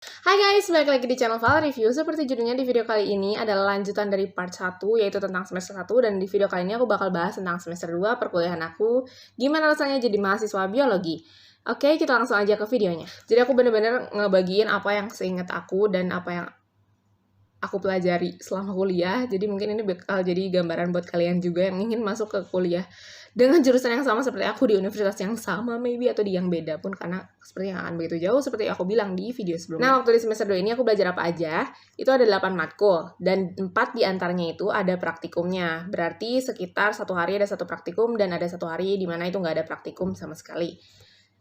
Hai guys, balik lagi di channel Val Review. Seperti judulnya di video kali ini adalah lanjutan dari part 1, yaitu tentang semester 1. Dan di video kali ini aku bakal bahas tentang semester 2 perkuliahan aku. Gimana rasanya jadi mahasiswa biologi. Oke, kita langsung aja ke videonya. Jadi aku bener-bener ngebagiin apa yang seingat aku dan apa yang aku pelajari selama kuliah. Jadi mungkin ini bakal jadi gambaran buat kalian juga yang ingin masuk ke kuliah dengan jurusan yang sama seperti aku di universitas yang sama maybe atau di yang beda pun, karena seperti yang akan begitu jauh seperti aku bilang di video sebelumnya. Nah, waktu di semester 2 ini aku belajar apa aja? Itu ada 8 matkul dan 4 diantaranya itu ada praktikumnya. Berarti sekitar 1 hari ada 1 praktikum dan ada 1 hari di mana itu nggak ada praktikum sama sekali.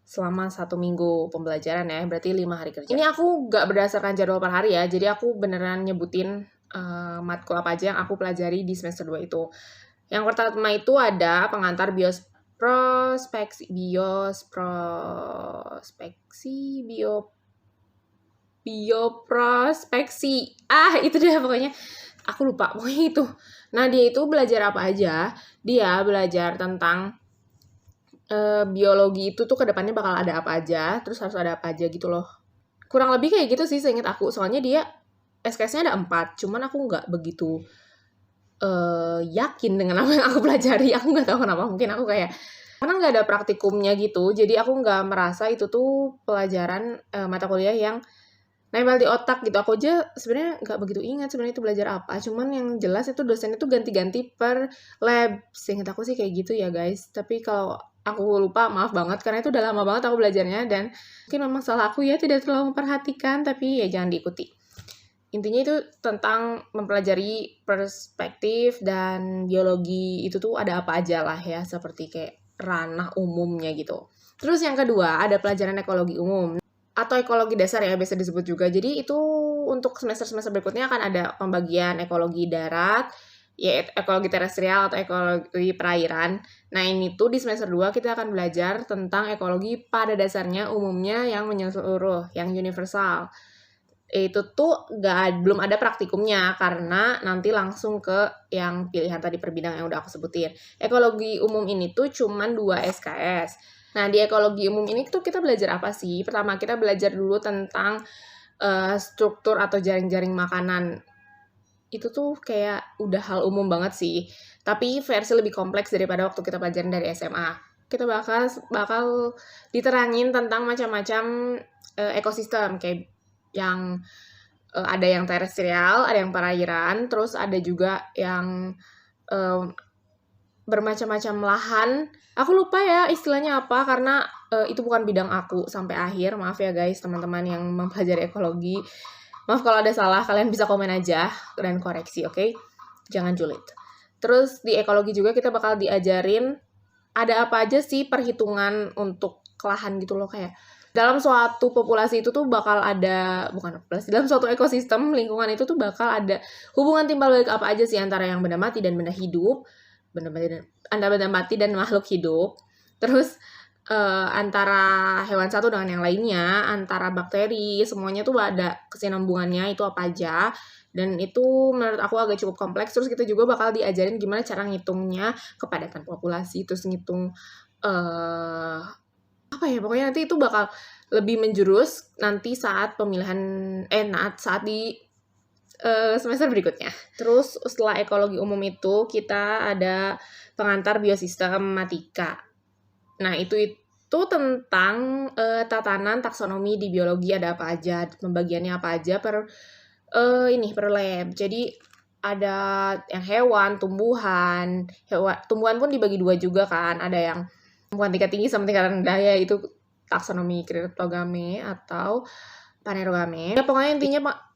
Selama 1 minggu pembelajaran ya, berarti 5 hari kerja. Ini aku nggak berdasarkan jadwal per hari ya, jadi aku beneran nyebutin matkul apa aja yang aku pelajari di semester 2 itu. Yang pertama itu ada pengantar bioprospeksi. Itu deh pokoknya. Aku lupa pokoknya itu. Nah, dia itu belajar apa aja? Dia belajar tentang biologi itu tuh kedepannya bakal ada apa aja, terus harus ada apa aja gitu loh. Kurang lebih kayak gitu sih seinget aku. Soalnya dia SKS-nya ada 4, cuman aku nggak begitu yakin dengan apa yang aku pelajari. Aku nggak tahu kenapa, mungkin aku kayak karena nggak ada praktikumnya gitu, jadi aku nggak merasa itu tuh pelajaran mata kuliah yang nempel di otak gitu. Aku aja sebenarnya nggak begitu ingat sebenarnya itu belajar apa. Cuman yang jelas itu dosennya tuh ganti-ganti per lab. Seingat aku sih kayak gitu ya guys. Tapi kalau aku lupa, maaf banget karena itu udah lama banget aku belajarnya dan mungkin memang salah aku ya tidak terlalu memperhatikan, tapi ya jangan diikuti. Intinya itu tentang mempelajari perspektif dan biologi itu tuh ada apa aja lah ya, seperti kayak ranah umumnya gitu. Terus yang kedua ada pelajaran ekologi umum atau ekologi dasar ya biasa disebut juga. Jadi itu untuk semester-semester berikutnya akan ada pembagian ekologi darat, yaitu ekologi terestrial atau ekologi perairan. Nah, ini tuh di semester 2 kita akan belajar tentang ekologi pada dasarnya umumnya yang menyeluruh, yang universal. Itu tuh belum ada praktikumnya karena nanti langsung ke yang pilihan tadi per bidang yang udah aku sebutin. Ekologi umum ini tuh cuman 2 SKS. Nah, di ekologi umum ini tuh kita belajar apa sih? Pertama, kita belajar dulu tentang struktur atau jaring-jaring makanan. Itu tuh kayak udah hal umum banget sih. Tapi versi lebih kompleks daripada waktu kita pelajarin dari SMA. Kita bakal diterangin tentang macam-macam ekosistem, kayak yang ada yang terestrial, ada yang perairan, terus ada juga yang bermacam-macam lahan. Aku lupa ya istilahnya apa karena itu bukan bidang aku sampai akhir. Maaf ya guys, teman-teman yang mempelajari ekologi. Maaf kalau ada salah, kalian bisa komen aja dan koreksi, oke? Jangan julid. Terus di ekologi juga kita bakal diajarin ada apa aja sih perhitungan untuk lahan gitu loh, kayak dalam suatu populasi itu tuh bakal ada, bukan populasi, dalam suatu ekosistem lingkungan itu tuh bakal ada hubungan timbal balik apa aja sih antara yang benda mati dan benda hidup, antara benda mati dan makhluk hidup, terus antara hewan satu dengan yang lainnya, antara bakteri, semuanya tuh ada kesinambungannya itu apa aja. Dan itu menurut aku agak cukup kompleks. Terus kita juga bakal diajarin gimana cara ngitungnya kepadatan populasi, terus ngitung apa ya, pokoknya nanti itu bakal lebih menjurus nanti saat pemilihan saat di semester berikutnya. Terus setelah ekologi umum itu kita ada pengantar biosistematika. Nah, itu tentang tatanan taksonomi di biologi ada apa aja, pembagiannya apa aja per lab. Jadi ada yang hewan, tumbuhan. Tumbuhan pun dibagi 2 juga kan. Ada yang tumbuhan tingkat tinggi sama tingkat rendah, ya itu taksonomi Cryptogame atau Phanerogame. Ya pokoknya intinya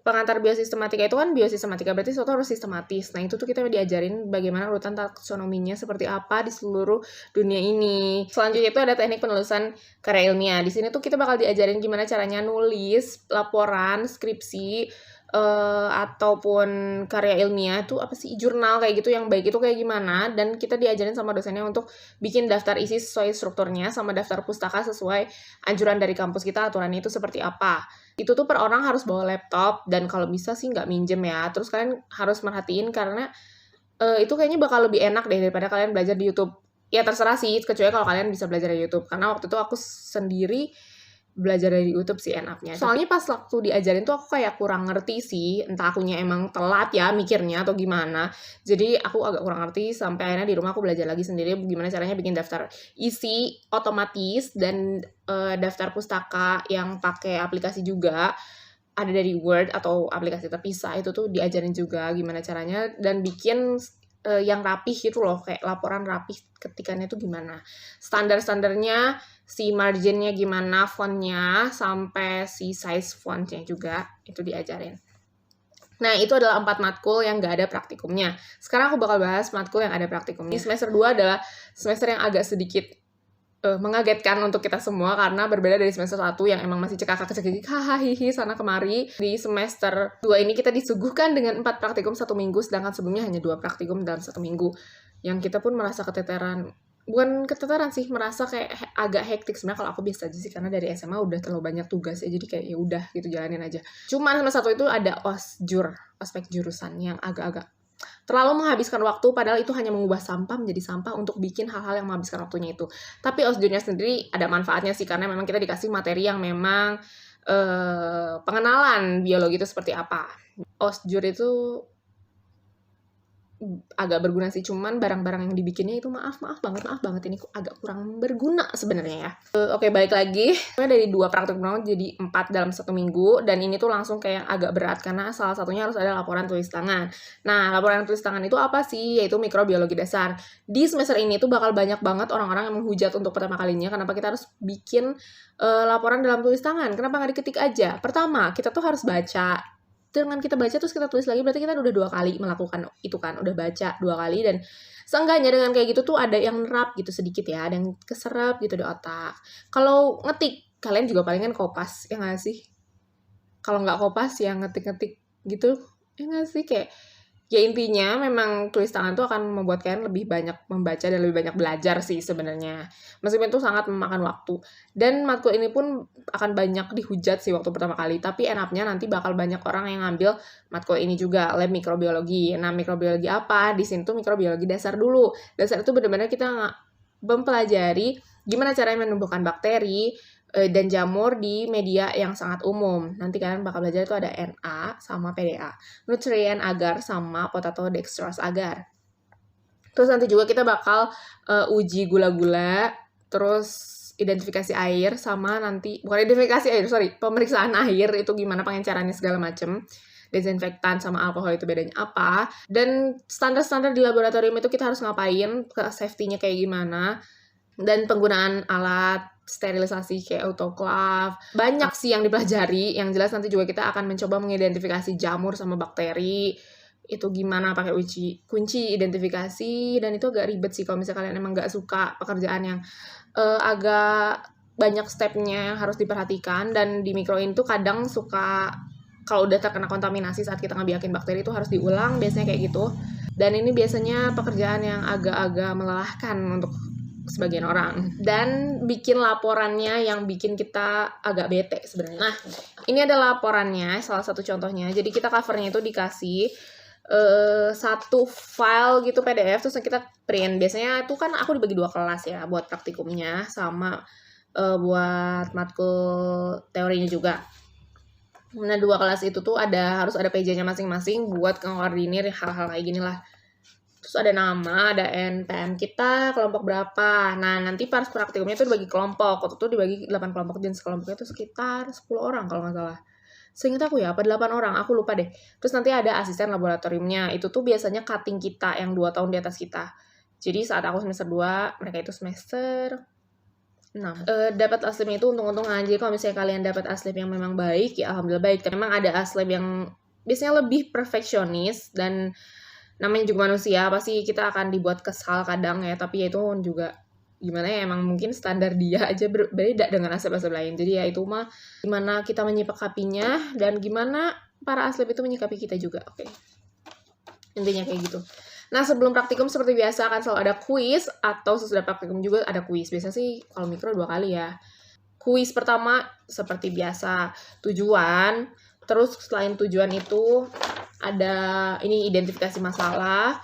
pengantar biosistematika itu kan biosistematika berarti suatu harus sistematis. Nah, itu tuh kita diajarin bagaimana urutan taksonominya seperti apa di seluruh dunia ini. Selanjutnya itu ada teknik penulisan karya ilmiah. Di sini tuh kita bakal diajarin gimana caranya nulis laporan, skripsi, ataupun karya ilmiah itu apa sih, jurnal kayak gitu yang baik itu kayak gimana, dan kita diajarin sama dosennya untuk bikin daftar isi sesuai strukturnya sama daftar pustaka sesuai anjuran dari kampus kita, aturannya itu seperti apa. Itu tuh per orang harus bawa laptop dan kalau bisa sih nggak minjem ya. Terus kalian harus merhatiin karena itu kayaknya bakal lebih enak deh daripada kalian belajar di YouTube. Ya terserah sih, kecuali kalau kalian bisa belajar di YouTube. Karena waktu itu aku sendiri belajar dari YouTube sih enaknya. Soalnya pas waktu diajarin tuh aku kayak kurang ngerti sih, entah akunya emang telat ya mikirnya atau gimana. Jadi aku agak kurang ngerti sampai akhirnya di rumah aku belajar lagi sendiri gimana caranya bikin daftar isi otomatis dan daftar pustaka yang pakai aplikasi juga. Ada dari Word atau aplikasi terpisah, itu tuh diajarin juga gimana caranya dan bikin yang rapih gitu loh, kayak laporan rapih ketikannya tuh gimana. Standar-standarnya, si marginnya gimana, fontnya, sampai si size fontnya juga, itu diajarin. Nah, itu adalah 4 matkul yang gak ada praktikumnya. Sekarang aku bakal bahas matkul yang ada praktikumnya. Semester 2 adalah semester yang agak sedikit mengagetkan untuk kita semua karena berbeda dari semester 1 yang emang masih cekakak-cekikik hahaha sana kemari. Di semester 2 ini kita disuguhkan dengan 4 praktikum 1 minggu, sedangkan sebelumnya hanya 2 praktikum dalam 1 minggu. Yang kita pun merasa keteteran, bukan keteteran sih, merasa kayak agak hektik. Sebenarnya kalau aku biasa aja sih karena dari SMA udah terlalu banyak tugas ya, jadi kayak ya udah gitu jalanin aja. Cuman semester 1 itu ada OSJUR, ospek jurusan, yang agak-agak terlalu menghabiskan waktu, padahal itu hanya mengubah sampah menjadi sampah untuk bikin hal-hal yang menghabiskan waktunya itu. Tapi OSJUR-nya sendiri ada manfaatnya sih, karena memang kita dikasih materi yang memang pengenalan biologi itu seperti apa. OSJUR itu agak berguna sih, cuman barang-barang yang dibikinnya itu maaf banget ini agak kurang berguna sebenarnya ya. Oke, balik lagi. Dari 2 praktikum jadi 4 dalam 1 minggu, dan ini tuh langsung kayak agak berat karena salah satunya harus ada laporan tulis tangan. Nah, laporan tulis tangan itu apa sih? Yaitu mikrobiologi dasar. Di semester ini tuh bakal banyak banget orang-orang yang menghujat untuk pertama kalinya, kenapa kita harus bikin laporan dalam tulis tangan? Kenapa nggak diketik aja? Pertama, kita tuh harus baca. Dengan kita baca terus kita tulis lagi, berarti kita udah 2 kali melakukan itu kan, udah baca 2 kali, dan seenggaknya dengan kayak gitu tuh ada yang nerap gitu sedikit ya, ada yang keserap gitu di otak. Kalau ngetik, kalian juga palingan kopas, ya nggak sih? Kalau nggak kopas ya ngetik-ngetik gitu, ya nggak sih? Kayak, ya intinya memang tulis tangan tuh akan membuat kalian lebih banyak membaca dan lebih banyak belajar sih sebenarnya. Meskipun itu sangat memakan waktu. Dan matkul ini pun akan banyak dihujat sih waktu pertama kali, tapi enaknya nanti bakal banyak orang yang ngambil matkul ini juga, lab mikrobiologi. Nah, mikrobiologi apa? Di sini tuh mikrobiologi dasar dulu. Dasar itu benar-benar kita mempelajari gimana caranya menumbuhkan bakteri dan jamur di media yang sangat umum. Nanti kalian bakal belajar itu ada Na sama PDA, nutrient agar sama potato dextrose agar. Terus nanti juga kita bakal uji gula-gula, terus identifikasi air, sama nanti, bukan identifikasi air, pemeriksaan air itu gimana pengencerannya segala macem. Desinfektan sama alkohol itu bedanya apa. Dan standar-standar di laboratorium itu kita harus ngapain, safety-nya kayak gimana, dan penggunaan alat sterilisasi kayak autoclave. Banyak sih yang dipelajari, yang jelas nanti juga kita akan mencoba mengidentifikasi jamur sama bakteri, itu gimana pakai kunci identifikasi, dan itu agak ribet sih kalau misalnya kalian emang nggak suka pekerjaan yang agak banyak stepnya yang harus diperhatikan. Dan di mikroin tuh kadang suka, kalau udah terkena kontaminasi saat kita ngebiakin bakteri itu harus diulang, biasanya kayak gitu. Dan ini biasanya pekerjaan yang agak-agak melelahkan untuk sebagian orang, dan bikin laporannya yang bikin kita agak bete sebenarnya. Nah, ini adalah laporannya, salah satu contohnya. Jadi kita covernya itu dikasih satu file gitu PDF, terus kita print. Biasanya itu kan aku dibagi 2 kelas ya, buat praktikumnya sama buat matkul teorinya juga. Nah, 2 kelas itu tuh harus ada PJ-nya masing-masing buat koordinir hal-hal kayak gini lah. Terus ada nama, ada NPM kita, kelompok berapa. Nah, nanti pas praktikumnya itu dibagi kelompok. Waktu itu dibagi 8 kelompok, dan sekelompoknya itu sekitar 10 orang kalau nggak salah. Seingat aku ya, apa 8 orang, aku lupa deh. Terus nanti ada asisten laboratoriumnya. Itu tuh biasanya cutting kita yang 2 tahun di atas kita. Jadi saat aku semester 2, mereka itu semester 6. Dapat aslem itu untung-untung aja. Kalau misalnya kalian dapat aslem yang memang baik, ya alhamdulillah baik. Tapi memang ada aslem yang biasanya lebih perfeksionis, dan namanya juga manusia, pasti kita akan dibuat kesal kadang ya, tapi ya itu juga gimana ya, emang mungkin standar dia aja berbeda dengan aslep-aslep lain. Jadi ya itu mah gimana kita menyikapinya, dan gimana para aslep itu menyikapi kita juga. Oke. Intinya kayak gitu. Nah, sebelum praktikum seperti biasa akan selalu ada kuis, atau sesudah praktikum juga ada kuis. Biasanya sih kalau mikro 2 kali ya. Kuis pertama seperti biasa, tujuan, terus selain tujuan itu ada ini identifikasi masalah,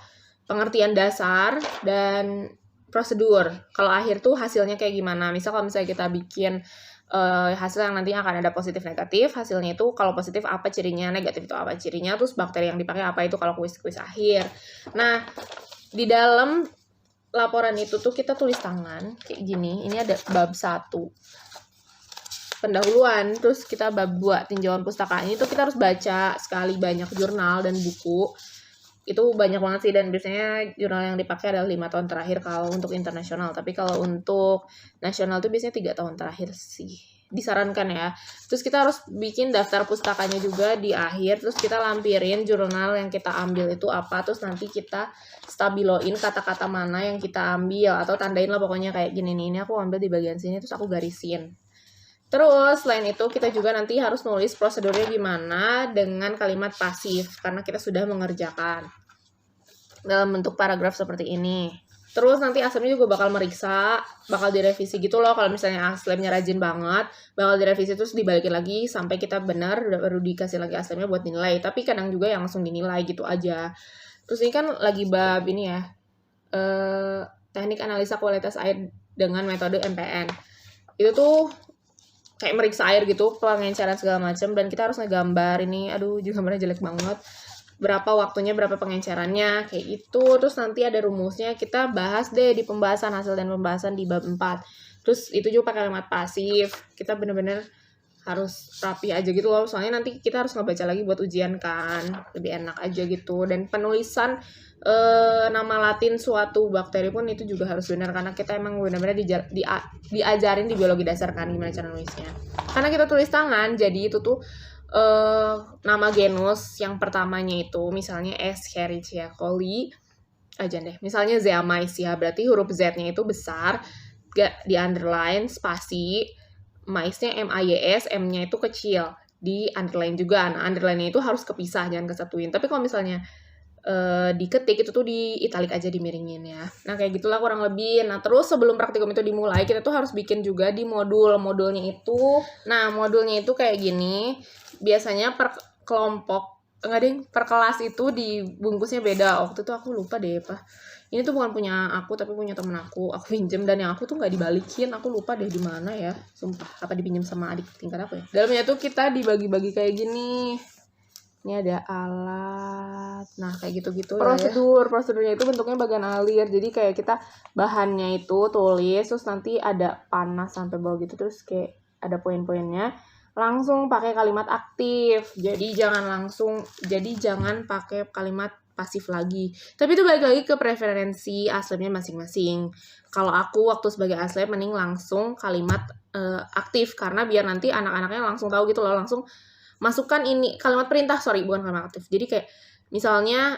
pengertian dasar, dan prosedur. Kalau akhir tuh hasilnya kayak gimana. Misal kalau misalnya kita bikin hasil yang nantinya akan ada positif negatif. Hasilnya itu kalau positif apa cirinya, negatif itu apa cirinya, terus bakteri yang dipakai apa itu kalau kuis akhir. Nah, di dalam laporan itu tuh kita tulis tangan kayak gini. Ini ada bab 1 pendahuluan, terus kita bab 2 tinjauan pustaka. Ini tuh kita harus baca sekali banyak jurnal dan buku. Itu banyak banget sih, dan biasanya jurnal yang dipakai adalah 5 tahun terakhir kalau untuk internasional. Tapi kalau untuk nasional tuh biasanya 3 tahun terakhir sih disarankan ya. Terus kita harus bikin daftar pustakanya juga di akhir, terus kita lampirin jurnal yang kita ambil itu apa, terus nanti kita stabiloin kata-kata mana yang kita ambil, atau tandain lah pokoknya kayak gini nih, ini aku ambil di bagian sini, terus aku garisin. Terus selain itu kita juga nanti harus nulis prosedurnya gimana dengan kalimat pasif, karena kita sudah mengerjakan dalam bentuk paragraf seperti ini. Terus nanti aslemnya juga bakal meriksa, bakal direvisi gitu loh. Kalau misalnya aslemnya rajin banget, bakal direvisi terus dibalikin lagi sampai kita benar, baru dikasih lagi aslemnya buat dinilai. Tapi kadang juga yang langsung dinilai gitu aja. Terus ini kan lagi bab ini ya, teknik analisa kualitas air dengan metode MPN. Itu tuh kayak meriksa air gitu, pengenceran segala macam, dan kita harus ngegambar ini. Aduh, juga gambarnya jelek banget. Berapa waktunya, berapa pengencerannya, kayak gitu. Terus nanti ada rumusnya, kita bahas deh di pembahasan hasil dan pembahasan di bab 4. Terus itu juga pakai kalimat pasif. Kita bener-bener harus rapi aja gitu loh. Soalnya nanti kita harus ngebaca lagi buat ujian kan. Lebih enak aja gitu. Dan penulisan nama Latin suatu bakteri pun itu juga harus benar, karena kita emang benar-benar diajarin di biologi dasar kan gimana cara nulisnya. Karena kita tulis tangan, jadi itu tuh nama genus yang pertamanya itu misalnya Escherichia coli aja deh. Misalnya Zeamycia, berarti huruf Z-nya itu besar, gak di underline, spasi, mais-nya MAYS, M-nya itu kecil, di underline juga. Nah, underline-nya itu harus kepisah, jangan kesatuin. Tapi kalau misalnya diketik itu tuh di italik aja, dimiringin ya. Nah kayak gitulah kurang lebih. Nah terus sebelum praktikum itu dimulai, kita tuh harus bikin juga di modulnya itu. Nah modulnya itu kayak gini. Biasanya per kelompok, enggak deh, per kelas itu dibungkusnya beda. Waktu itu aku lupa deh apa. Ini tuh bukan punya aku tapi punya temen aku pinjem, dan yang aku tuh nggak dibalikin. Aku lupa deh di mana ya, sumpah. Apa dipinjem sama adik tingkat aku ya. Dalamnya tuh kita dibagi-bagi kayak gini. Ini ada alat, nah kayak gitu-gitu. Prosedurnya itu bentuknya bagian alir, jadi kayak kita bahannya itu tulis, terus nanti ada panas sampai bawah gitu, terus kayak ada poin-poinnya, langsung pakai kalimat aktif. Jadi jangan pakai kalimat pasif lagi. Tapi itu balik lagi ke preferensi aslemnya masing-masing. Kalau aku waktu sebagai aslem mending langsung kalimat aktif, karena biar nanti anak-anaknya langsung tahu gitu loh, langsung masukkan ini kalimat perintah, bukan kalimat aktif. Jadi kayak misalnya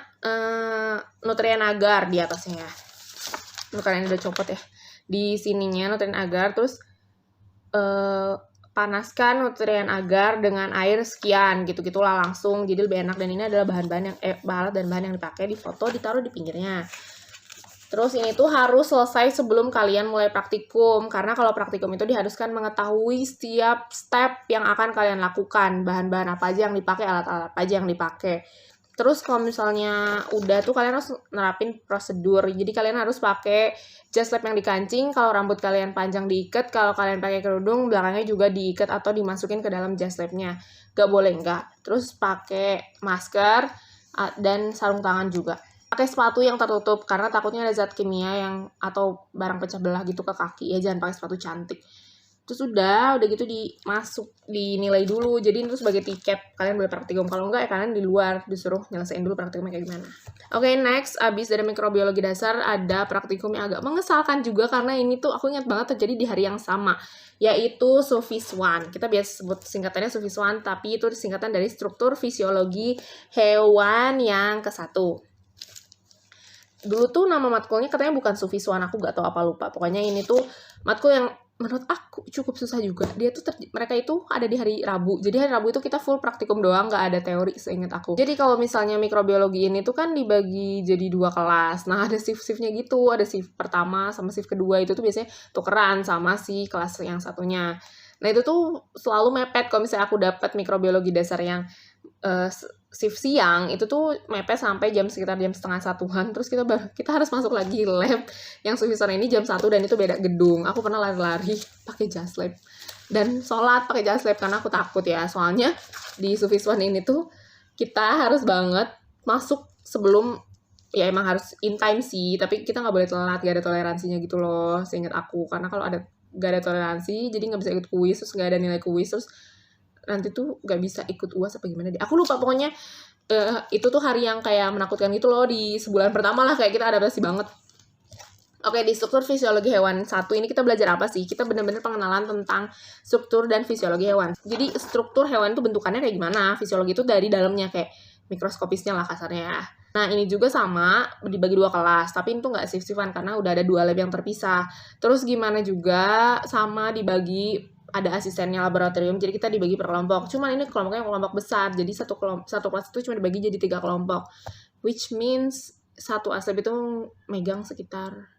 nutrien agar di atasnya ya. Kalian udah copot ya. Di sininya nutrien agar, terus panaskan nutrien agar dengan air sekian, gitu-gitulah langsung. Jadi lebih enak, dan ini adalah bahan-bahan yang bahan yang dipakai, di foto, ditaruh di pinggirnya. Terus ini tuh harus selesai sebelum kalian mulai praktikum, karena kalau praktikum itu diharuskan mengetahui setiap step yang akan kalian lakukan, bahan-bahan apa aja yang dipakai, alat-alat apa aja yang dipakai. Terus kalau misalnya udah tuh kalian harus nerapin prosedur, jadi kalian harus pakai jas lab yang dikancing, kalau rambut kalian panjang diikat, kalau kalian pakai kerudung belakangnya juga diikat atau dimasukin ke dalam jas labnya, gak boleh enggak. Terus pakai masker dan sarung tangan juga. Pakai sepatu yang tertutup, karena takutnya ada zat kimia yang atau barang pecah belah gitu ke kaki ya. Jangan pakai sepatu cantik. Terus udah gitu dinilai dulu. Jadi itu sebagai tiket kalian boleh praktikum. Kalau enggak ya kalian di luar disuruh nyelesain dulu praktikumnya kayak gimana. Oke, next, abis dari mikrobiologi dasar ada praktikum yang agak mengesalkan juga, karena ini tuh aku ingat banget terjadi di hari yang sama, yaitu Sufis 1. Kita biasa sebut singkatannya Sufis 1, tapi itu singkatan dari struktur fisiologi hewan yang ke-1. Dulu tuh nama matkulnya katanya bukan Sufiswan, aku gak tahu apa, lupa. Pokoknya ini tuh matkul yang menurut aku cukup susah juga. Dia tuh mereka itu ada di hari Rabu. Jadi hari Rabu itu kita full praktikum doang, gak ada teori seingat aku. Jadi kalau misalnya mikrobiologi ini tuh kan dibagi jadi 2 kelas. Nah ada shift-shiftnya gitu. Ada shift pertama sama shift kedua, itu tuh biasanya tukeran sama si kelas yang satunya. Nah itu tuh selalu mepet. Kalau misalnya aku dapat mikrobiologi dasar yang shift siang, itu tuh mepet sampai sekitar jam 12:30-an. Terus kita harus masuk lagi lab yang shift sore ini jam 1, dan itu beda gedung. Aku pernah lari-lari pakai jas lab dan sholat pakai jas lab karena aku takut ya. Soalnya di Sufiswan ini tuh kita harus banget masuk sebelum, ya emang harus in time sih, tapi kita nggak boleh telat, gak ada toleransinya gitu loh, seingat aku. Karena kalau gak ada toleransi, jadi nggak bisa ikut kuis, terus nggak ada nilai kuis, terus nanti tuh nggak bisa ikut UAS apa gimana deh. Aku lupa pokoknya. Itu tuh hari yang kayak menakutkan gitu loh, di sebulan pertama lah kayak kita adaptasi banget. Oke, di struktur fisiologi hewan 1 ini kita belajar apa sih? Kita benar-benar pengenalan tentang struktur dan fisiologi hewan. Jadi struktur hewan itu bentukannya kayak gimana? Fisiologi itu dari dalamnya, kayak mikroskopisnya lah kasarnya ya. Nah, ini juga sama dibagi 2 kelas, tapi itu nggak shift-shiftan karena udah ada 2 lab yang terpisah. Terus gimana juga sama dibagi, ada asistennya laboratorium, jadi kita dibagi per kelompok. Cuman ini kelompoknya kelompok besar, jadi satu kelas itu cuma dibagi jadi 3 kelompok. Which means satu aslab itu megang sekitar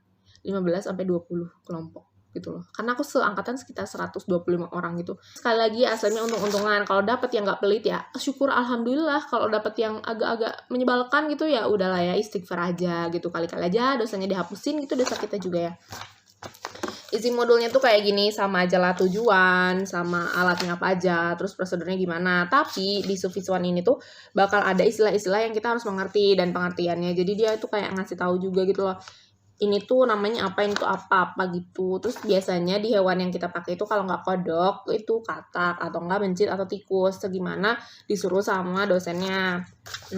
15-20 kelompok gitu loh. Karena aku seangkatan sekitar 125 orang gitu. Sekali lagi aslabnya untung-untungan. Kalau dapet yang nggak pelit ya syukur alhamdulillah. Kalau dapet yang agak-agak menyebalkan gitu ya udahlah ya, istighfar aja gitu. Kali-kali aja dosanya dihapusin gitu, dosa kita juga ya. Isi modulnya tuh kayak gini, sama aja lah tujuan, sama alatnya apa aja, terus prosedurnya gimana. Tapi di Sufiswan ini tuh bakal ada istilah-istilah yang kita harus mengerti dan pengertiannya. Jadi dia tuh kayak ngasih tahu juga gitu loh. Ini tuh namanya apa, ini tuh apa-apa gitu. Terus biasanya di hewan yang kita pakai itu kalau nggak kodok itu katak atau nggak mencit atau tikus. Segimana disuruh sama dosennya.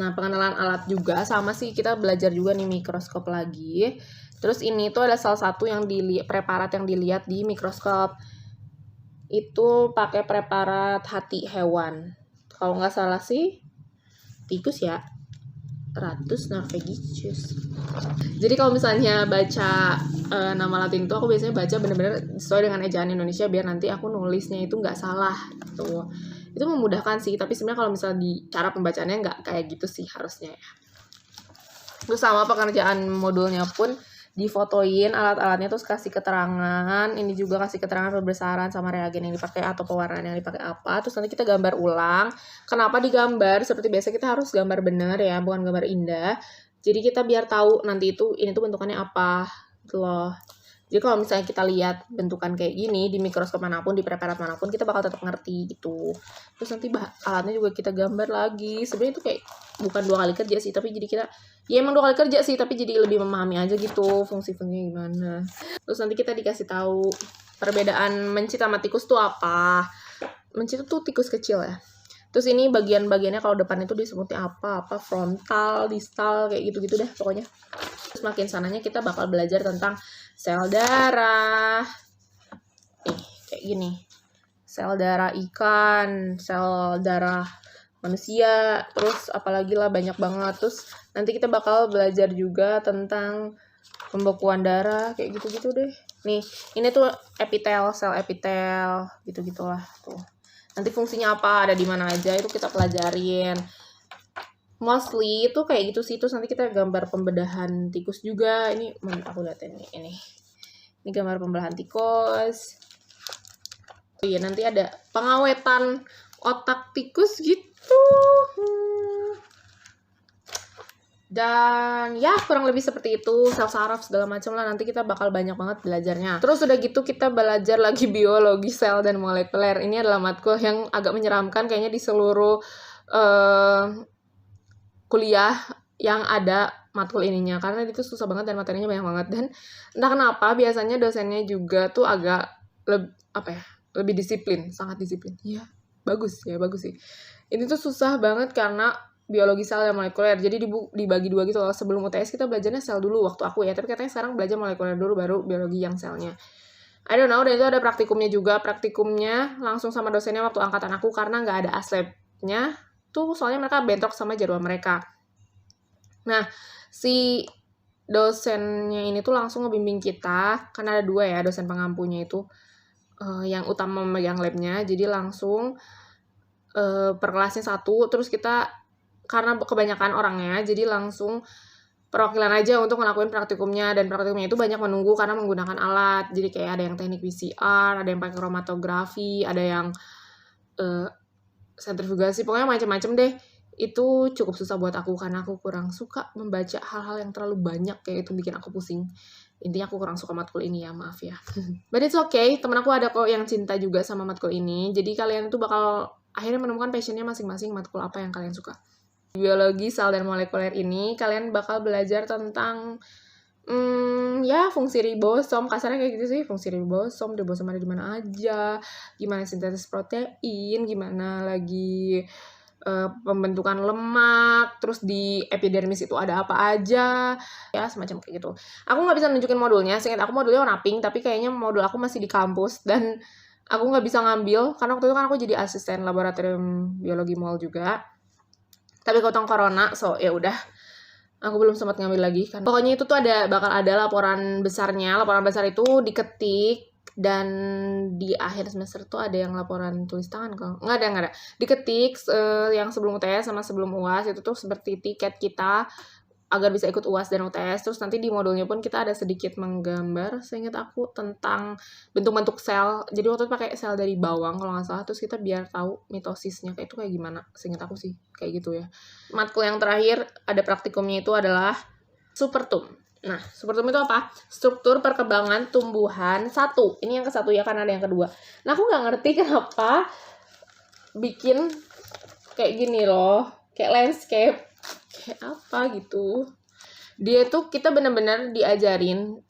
Nah, pengenalan alat juga sama sih, kita belajar juga nih mikroskop lagi. Terus ini tuh ada salah satu yang preparat yang dilihat di mikroskop. Itu pakai preparat hati hewan. Kalau nggak salah sih tikus ya. Ratus norvegicus. Jadi kalau misalnya baca nama Latin itu aku biasanya baca bener-bener sesuai dengan ejaan Indonesia biar nanti aku nulisnya itu nggak salah gitu. Itu memudahkan sih, tapi sebenarnya kalau misalnya di cara pembacaannya nggak kayak gitu sih harusnya ya. Terus sama pengerjaan modulnya pun difotoin alat-alatnya, terus kasih keterangan. Ini juga kasih keterangan pembesaran sama reagen yang dipakai atau pewarnaan yang dipakai apa. Terus nanti kita gambar ulang. Kenapa digambar? Seperti biasa kita harus gambar benar ya, bukan gambar indah. Jadi kita biar tahu nanti itu ini tuh bentukannya apa gitu loh. Jadi kalau misalnya kita lihat bentukan kayak gini di mikroskop manapun, di preparat manapun, kita bakal tetap ngerti gitu. Terus nanti alatnya juga kita gambar lagi. Sebenarnya itu kayak bukan 2 kali kerja sih, tapi jadi kita, ya emang 2 kali kerja sih, tapi jadi lebih memahami aja gitu fungsi-fungsinya gimana. Terus nanti kita dikasih tahu perbedaan mencit sama tikus tuh apa. Mencit tuh tikus kecil ya. Terus ini bagian-bagiannya kalau depan itu disebutnya apa frontal, distal, kayak gitu-gitu deh pokoknya. Terus makin sananya kita bakal belajar tentang sel darah. Kayak gini. Sel darah ikan, sel darah manusia, terus apalagi lah banyak banget. Terus nanti kita bakal belajar juga tentang pembekuan darah, kayak gitu-gitu deh. Nih, ini tuh epitel, sel epitel, gitu-gitulah tuh. Nanti fungsinya apa, ada di mana aja, itu kita pelajarin. Mostly itu kayak gitu sih. Terus nanti kita gambar pembedahan tikus juga. Ini aku liatin nih, ini gambar pembedahan tikus. Oh iya, nanti ada pengawetan otak tikus gitu. Dan ya kurang lebih seperti itu, sel saraf segala macam lah, nanti kita bakal banyak banget belajarnya. Terus udah gitu kita belajar lagi biologi sel dan molekuler. Ini adalah matkul yang agak menyeramkan kayaknya di seluruh kuliah yang ada matkul ininya, karena itu susah banget dan materinya banyak banget. Dan entah kenapa biasanya dosennya juga tuh agak lebih disiplin, sangat disiplin. Iya, bagus sih. Ini tuh susah banget karena biologi sel dan molekuler. Jadi dibagi 2 gitu loh. Sebelum UTS kita belajarnya sel dulu waktu aku ya, tapi katanya sekarang belajar molekuler dulu baru biologi yang selnya. I don't know. Dan itu ada praktikumnya juga. Praktikumnya langsung sama dosennya waktu angkatan aku karena nggak ada aslabnya tuh, soalnya mereka bentrok sama jadwal mereka. Nah, si dosennya ini tuh langsung ngebimbing kita, karena ada 2 ya dosen pengampunya itu, yang utama memegang labnya. Jadi langsung per kelasnya 1, terus kita karena kebanyakan orangnya, jadi langsung perwakilan aja untuk ngelakuin praktikumnya. Dan praktikumnya itu banyak menunggu karena menggunakan alat. Jadi kayak ada yang teknik PCR, ada yang pakai kromatografi, ada yang sentrifugasi, pokoknya macam-macam deh. itu cukup susah buat aku karena aku kurang suka membaca hal-hal yang terlalu banyak, kayak itu bikin aku pusing. Intinya aku kurang suka matkul ini ya, maaf ya. But it's okay, temen aku ada kok yang cinta juga sama matkul ini. Jadi kalian tuh bakal akhirnya menemukan passionnya masing-masing matkul apa yang kalian suka. Biologi sel dan molekuler ini kalian bakal belajar tentang ya fungsi ribosom, kasarnya kayak gitu sih, fungsi ribosom ada di mana aja, gimana sintesis protein, gimana lagi pembentukan lemak, terus di epidermis itu ada apa aja, ya semacam kayak gitu. Aku nggak bisa nunjukin modulnya, seingat aku modulnya warna pink, tapi kayaknya modul aku masih di kampus, dan aku nggak bisa ngambil, karena waktu itu kan aku jadi asisten laboratorium biologi mol juga. Tapi kotong corona, so ya udah, aku belum sempat ngambil lagi kan. Pokoknya itu tuh bakal ada laporan besarnya. Laporan besar itu diketik, dan di akhir semester tuh ada yang laporan tulis tangan kok. Nggak ada. Diketik yang sebelum UTS sama sebelum UAS itu tuh seperti tiket kita agar bisa ikut UAS dan UTS. Terus nanti di modulnya pun kita ada sedikit menggambar, seingat aku, tentang bentuk-bentuk sel. Jadi waktu itu pakai sel dari bawang kalau nggak salah. Terus kita biar tahu mitosisnya kayak itu kayak gimana. Seingat aku sih kayak gitu ya. Matkul yang terakhir ada praktikumnya itu adalah supertum. Nah, supertum itu apa? Struktur perkembangan tumbuhan satu. Ini yang ke satu ya, karena ada yang kedua. Nah, aku nggak ngerti kenapa bikin kayak gini loh, kayak landscape, kayak apa gitu. Dia tuh kita benar-benar diajarin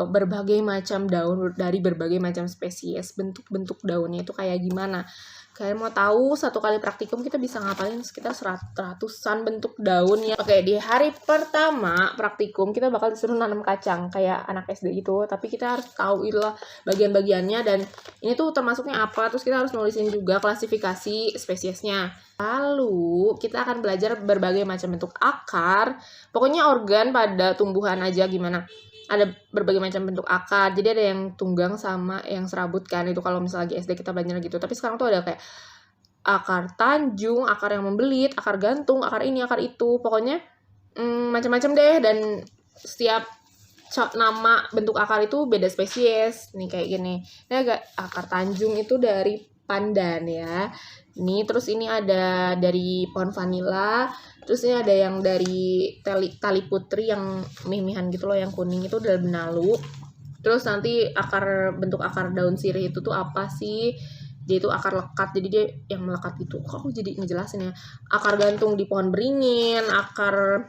berbagai macam daun dari berbagai macam spesies, bentuk-bentuk daunnya itu kayak gimana. Kalian mau tahu, satu kali praktikum kita bisa ngapalin sekitar ratusan bentuk daun ya. Oke, di hari pertama praktikum kita bakal disuruh nanam kacang kayak anak SD gitu, tapi kita harus tahu itulah bagian-bagiannya, dan ini tuh termasuknya apa, terus kita harus nulisin juga klasifikasi spesiesnya. Lalu kita akan belajar berbagai macam bentuk akar, pokoknya organ pada tumbuhan aja gimana. Ada berbagai macam bentuk akar, jadi ada yang tunggang sama yang serabut kan, itu kalau misalnya lagi SD kita belajar gitu. Tapi sekarang tuh ada kayak akar tanjung, akar yang membelit, akar gantung, akar ini, akar itu, pokoknya macam-macam deh. Dan setiap nama bentuk akar itu beda spesies nih, kayak gini. Ini agak akar tanjung itu dari pandan ya. Nih, terus ini ada dari pohon vanila, terus ini ada yang dari tali putri yang mih-mihan gitu loh, yang kuning itu dari benalu. Terus nanti bentuk akar daun sirih itu tuh apa sih? Dia itu akar lekat, jadi dia yang melekat gitu. Kok aku jadi ngejelasin ya? Akar gantung di pohon beringin, akar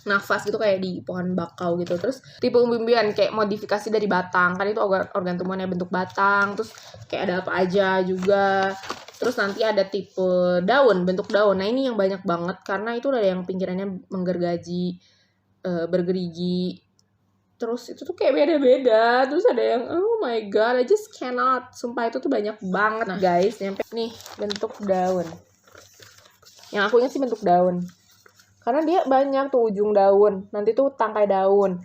nafas gitu kayak di pohon bakau gitu. Terus tipe umbi-umbian kayak modifikasi dari batang, kan itu organ tumbuhannya bentuk batang. Terus kayak ada apa aja juga. Terus nanti ada tipe daun, bentuk daun. Nah ini yang banyak banget karena itu ada yang pinggirannya menggergaji, bergerigi. Terus itu tuh kayak beda-beda. Terus ada yang oh my god, I just cannot. Sumpah itu tuh banyak banget. Nah guys, nyampe nih bentuk daun. Yang aku ingat sih bentuk daun. Karena dia banyak tuh ujung daun, nanti tuh tangkai daun.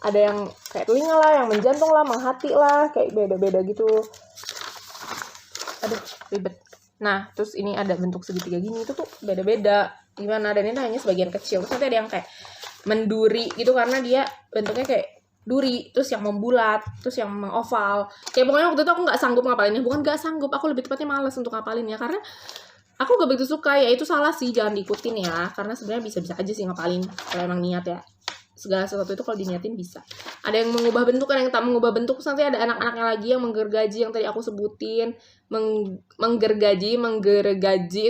Ada yang kayak telinga lah, yang menjantung lah, menghati lah, kayak beda-beda gitu. Aduh, ribet. Nah, terus ini ada bentuk segitiga gini, itu tuh beda-beda. Gimana, dan ini hanya sebagian kecil. Terus nanti ada yang kayak menduri gitu, karena dia bentuknya kayak duri, terus yang membulat, terus yang mengoval. Kayak pokoknya waktu itu aku nggak sanggup ngapalinnya. Bukan nggak sanggup, aku lebih tepatnya malas untuk ngapalinnya, karena aku gak begitu suka. Ya itu salah sih, jangan diikutin ya, karena sebenarnya bisa-bisa aja sih ngapalin kalau emang niat ya. Segala sesuatu itu kalau diniatin bisa. Ada yang mengubah bentuk, ada yang tak mengubah bentuk. Terus nanti ada anak-anaknya lagi yang menggergaji, yang tadi aku sebutin. Menggergaji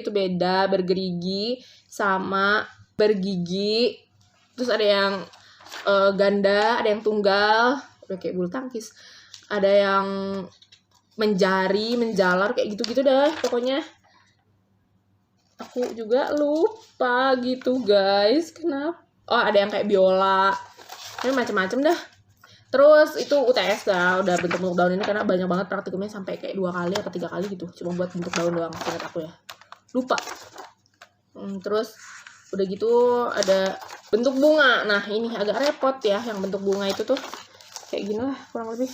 itu beda, bergerigi sama bergigi. Terus ada yang ganda, ada yang tunggal, udah kayak bulu tangkis. Ada yang menjari, menjalar, kayak gitu-gitu dah pokoknya. Aku juga lupa gitu guys, kenapa? Oh ada yang kayak biola, ini macam-macam dah. Terus itu UTS dah, udah bentuk-bentuk daun ini karena banyak banget praktikumnya, sampai kayak 2 kali atau 3 kali gitu, cuma buat bentuk daun doang, ingat aku ya, lupa. Terus udah gitu ada bentuk bunga. Nah ini agak repot ya, yang bentuk bunga itu tuh kayak gini lah kurang lebih.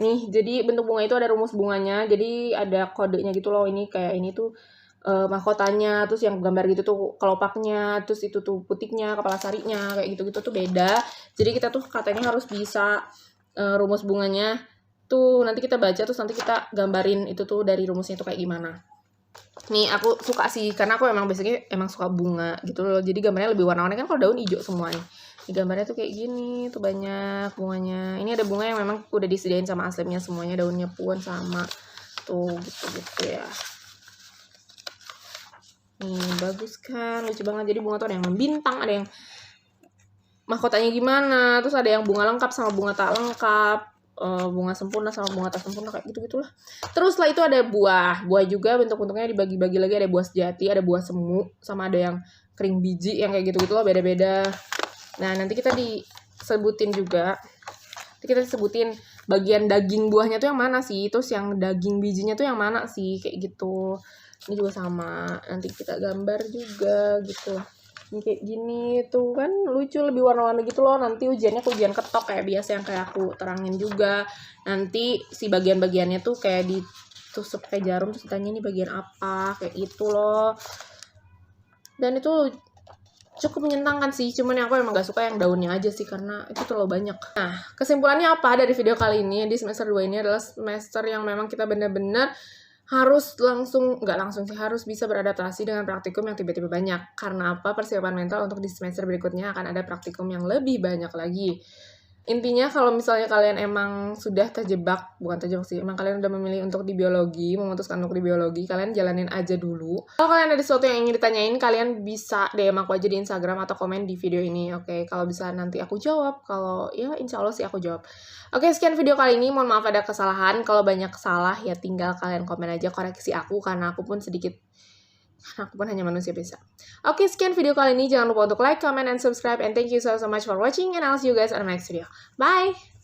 Nih jadi bentuk bunga itu ada rumus bunganya, jadi ada kodenya gitu loh. Ini kayak ini tuh mahkotanya, terus yang gambar gitu tuh kelopaknya, terus itu tuh putiknya, kepala sarinya, kayak gitu-gitu tuh beda. Jadi kita tuh katanya harus bisa rumus bunganya tuh, nanti kita baca, terus nanti kita gambarin itu tuh dari rumusnya tuh kayak gimana. Nih aku suka sih, karena aku emang basicnya emang suka bunga gitu loh. Jadi gambarnya lebih warna-warni, kan kalau daun hijau semua nih. Ini gambarnya tuh kayak gini, tuh banyak bunganya. Ini ada bunga yang memang udah disediain sama aslepnya semuanya, daunnya pun sama. Tuh gitu-gitu ya. Nih bagus kan, lucu banget. Jadi bunga tuh ada yang membintang, ada yang mahkotanya gimana, terus ada yang bunga lengkap sama bunga tak lengkap, bunga sempurna sama bunga tak sempurna, kayak gitu-gitulah. Terus setelah itu ada buah juga bentuk-bentuknya dibagi-bagi lagi, ada buah sejati, ada buah semu, sama ada yang kering biji, yang kayak gitu-gitu loh, beda-beda. Nah nanti kita disebutin juga, kita disebutin bagian daging buahnya tuh yang mana sih, terus yang daging bijinya tuh yang mana sih, kayak gitu. Ini juga sama, nanti kita gambar juga gitu. Ini kayak gini tuh kan lucu, lebih warna-warni gitu loh. Nanti ujiannya ujian ketok kayak biasa yang kayak aku terangin juga. Nanti si bagian-bagiannya tuh kayak ditusuk kayak jarum, terus ditanya ini bagian apa, kayak gitu loh. Dan itu cukup menyenangkan sih, cuman aku emang gak suka yang daunnya aja sih, karena itu terlalu banyak. Nah, kesimpulannya apa dari video kali ini? Di semester 2 ini adalah semester yang memang kita benar-benar harus nggak langsung sih, harus bisa beradaptasi dengan praktikum yang tiba-tiba banyak. Karena apa? Persiapan mental untuk di semester berikutnya akan ada praktikum yang lebih banyak lagi. Intinya kalau misalnya kalian emang sudah bukan terjebak sih, emang kalian udah memilih untuk di biologi, memutuskan untuk di biologi, kalian jalanin aja dulu. Kalau kalian ada sesuatu yang ingin ditanyain, kalian bisa DM aku aja di Instagram atau komen di video ini, oke? Kalau bisa nanti aku jawab, kalau ya insya Allah sih aku jawab. Oke, sekian video kali ini, mohon maaf ada kesalahan, kalau banyak salah ya tinggal kalian komen aja, koreksi aku, karena aku pun hanya manusia biasa. Oke, sekian video kali ini. Jangan lupa untuk like, comment, and subscribe. And thank you so much for watching. And I'll see you guys on the next video. Bye!